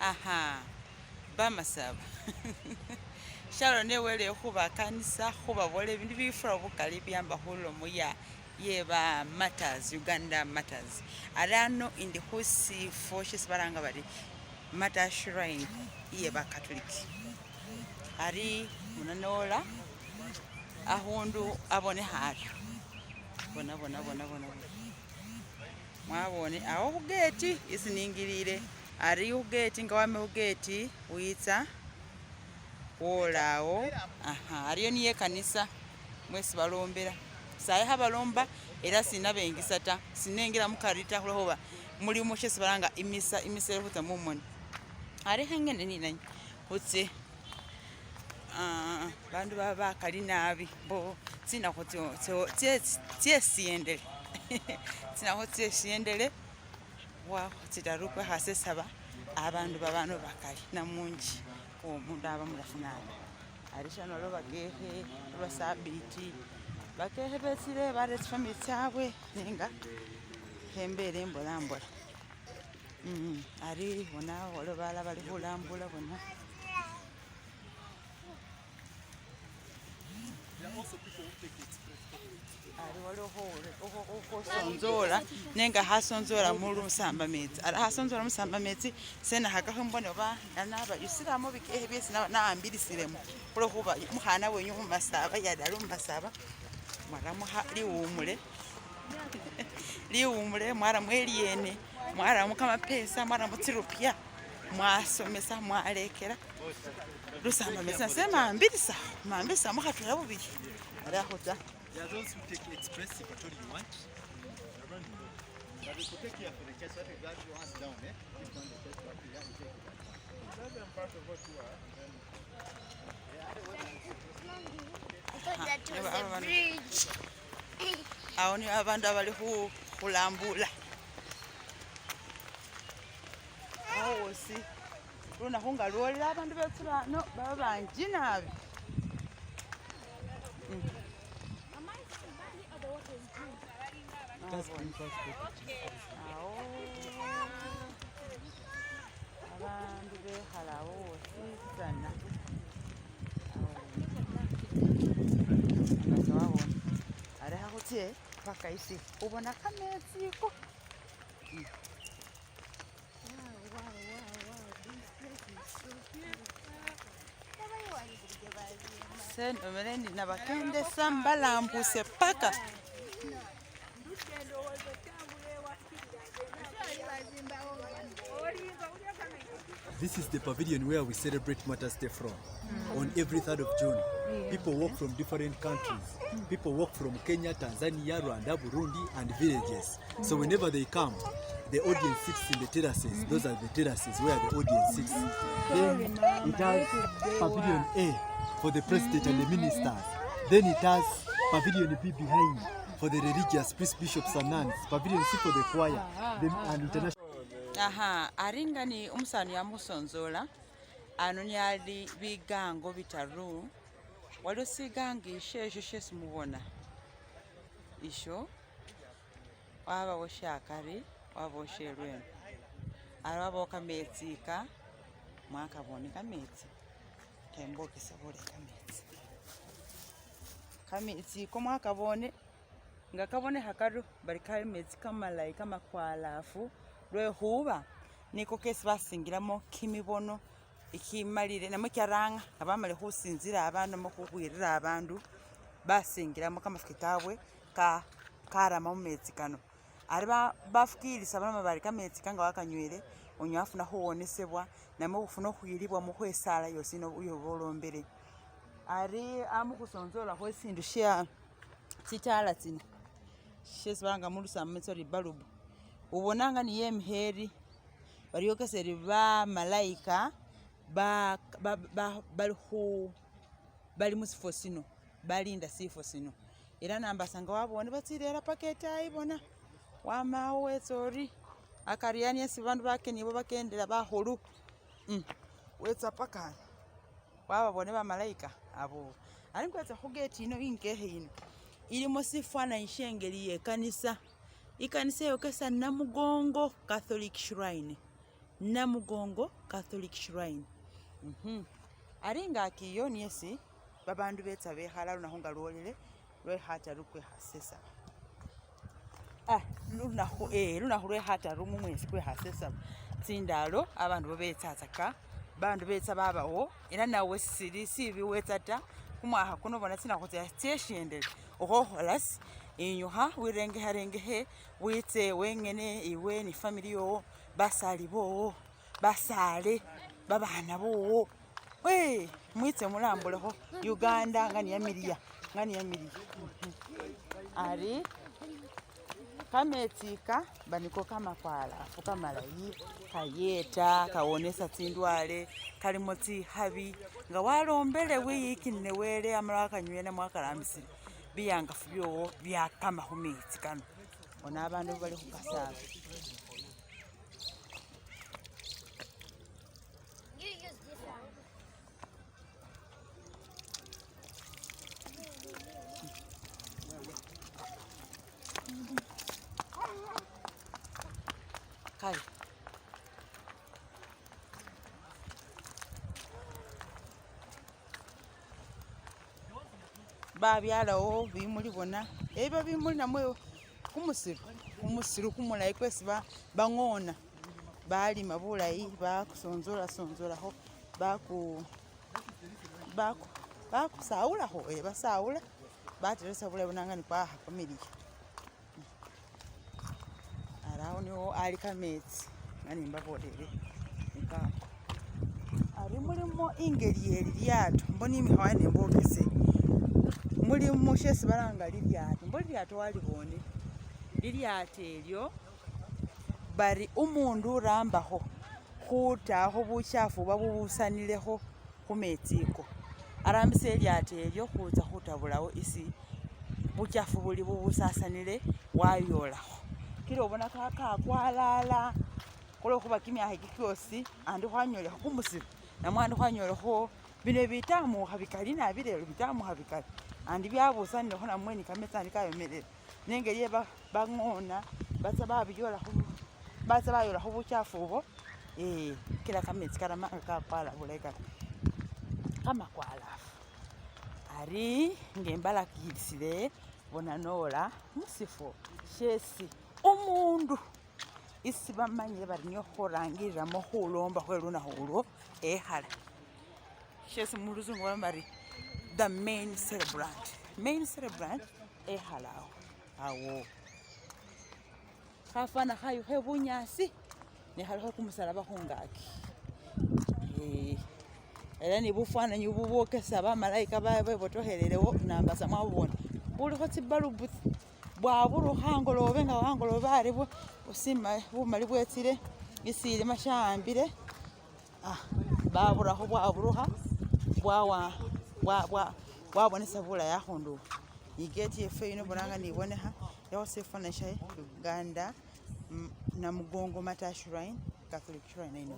Aha, Lumasaba. Shalo ne wele kuba kanisa kuba wale bintu bifura bukali byamba hulo muya yeba Martyrs, Uganda Martyrs. Arano in the hosi forces baranga bari Martyrs Shrine yeba Catholic. Ari munanola ahundu abone haryo. Bona. Mwabone aho gate isiningirire. Ari ugeti ngawame ugeti uitsa wolao. Aha, ariyo niye kanisa mwesi balombera. Saye habalomba era sinabengisa ta. Sinengera mukarita kuloba muri mushesi baranga imisa huta mumoni. Ari hangene ni nanyi. Utse bandu baba kali nabi bo sina ko tie siendele. Sina ko tie siendele. Wa tidaruka hasesaba abantu babano bakali namunji omuntu abamulafunana arisha no bagehe lwasabiti bakehe besire bare family cyabwe ninga hembere mbola ari bona wolo bala bali hulambula bona. Also people who take it. Sonzola nenga hasonzola mu Lumasaba metsi ara hasonzola Lumasaba metsi sena hakahombone ba naba yusira mo bikehe byesi na ambilisiremo kulo kuba muhana wenyu Lumasaba yada Lumasaba mwara liumule mwara mweliene mwara mukama pesa mwara mutirupia mwasomesa mwalekera Lumasaba metsi sema ambisa muhatula bubiri ara hota. There are those who take express if at all you want. But we could take here for the church, that is your hands down, eh? Keep on the church, but we have to take it. That's part of what you are. I thought that was a bridge. Aoni abantu abali kulambula. Awo si. Luna hunga lwolera abantu betsula no baba banji nabi. That's green passport. Abantu behalawo sisana. Ari hakutie paka isi ubona kametsi ko. Wow, this place is so beautiful. Sen omerendi nabakende sambalampuse paka. This is the pavilion where we celebrate Martyrs Day from. On every 3rd of June. People walk from different countries. People walk from Kenya, Tanzania, Rwanda, Burundi, and villages. So whenever they come, the audience sits in the terraces. Those are the terraces where the audience sits. Then it has pavilion A for the president and the ministers. Then it has pavilion B behind for the religious priests, bishops, and nuns. Pavilion C for the choir. Then an international. Aha, aringa ni umusani ya musonzola. Anoni ali bigango bitaru. Walo sigangi shesho shesi mubona. Isho. Waba woshakari, waba wosherwenu. Araba wokametsika. Mwaka boni kametsi. Tembo kisabole kametsi. Kametsi ko mwaka bone. Nga kabone hakaru bari kametsi kamalai kama kwalafu. Lwe huba niko kesi basingiramo kimibono ikimalire namukyaranga abamale husinzira abantu mukugwirira abantu basingiramo kama fikitabwe karama mu metsi kano ari bafukirisa abana bari kametsi kanga wakanywere onyafuna huonesebwa namwe ufuna okwiribwa mu kwesala yosino uyobolombere ari amukusonzola kwesindu shya kitala tsino shesi banga mu Lumasaba metsori balubu ubonanga ni yemheri bariyokeseri ba malaika bali musifosino balinda sifosino era nambasanga wabone batsirera paketi ayibona wamawe tsori akariani esi bandu bakeni bo bakendera baholu wetsa pakani wababone ba malaika abo ari kwetsa hugeti ino inkehe ino ilimo sifaananyi sh'engeri y'ekkanisa. Ikkanisa eyokesa Namugongo Catholic Shrine. Namugongo Catholic Shrine. Ali ng'akiyo niesi babandu betsa bekhala lunaku nga lwolele lwehataru kwehasesaba. Lunaku lwehataru mumwezi kwehasesaba. Tsindalo abandu bo betsatsaka bandu betsa babawo era nawe sili sibiwetsa ta kumwaha kuno bona tsinaku tsyeshendele okhoholasi inyuha wirengeharengehe witse wengene iwe ni family yowo basali bowo basale babana bowo mwitse mulambuleho Uganda ngani yamiliya ari kametsika baniko kamakwalafu kamalayi kayeta kawonesa tsindwale kalimo tsihabi nga walombele wiyikine wele amala wakanywena mwakalambisile biyangafu byowo byakama humetsi kano ona abandu bali hukasaba. You use this one. Kale babyalawo bimuli bona ebyo bimuli namwe kumusiru kumulayi kwesi bang'ona balima bulayi bakusonzolaho bakusawulaho basawula bateresa bulayi bonangani kwaha familia. Araho niwo ali kametsi ngani mbabolele nikako ari mulimo ingeli eri lyato mbona imihawa nembogese mulimo shesi balanga lilyato mbo lilyato walibone lilyato elyo bari umundu urambaho hutaho buchafu babubusanileho humetsiko arambise elyato elyo huza hutabulawo isi buchafu buli bubusasanile wayolaho kile ubona kakwalala kulokuba kimyaha kikyosi andi hwanyoleho kumusiru namwe andi hwanyoleho bino bitamuha bikali nabilelo bitamuha bikali andi byabusanileho namwe ni kametsi andi kayomelele nengeli bang'ona batsa bayolaho buchafu ubo kila kametsi karamanga kakwala bulayi kati kamakwalafu ari ngembalakilisile bona nola musifo shesi umundu isi bamanyile bari niyo khurangiliramo khulomba khwe lunaku ulwo ehala shesi muluzungu bari the main celebrant ehalawo awo khafana khayu khe bunyasi nekhaliho kumusalaba khungaki era ni bufananyi bubwokesa bamalayika bebotohelelewo nambasa mwabubona buliho tsibalubu bwaburuha angolobe nga wangolobe ari busima bumali bwetsile isilima shawambile baburaho bwaburuha bwabonesa bulayi ahundu igeti yefe yino bonanga niboneha yahosefana sha Uganda Namugongo Martyrs Shrine Catholic Shrine ino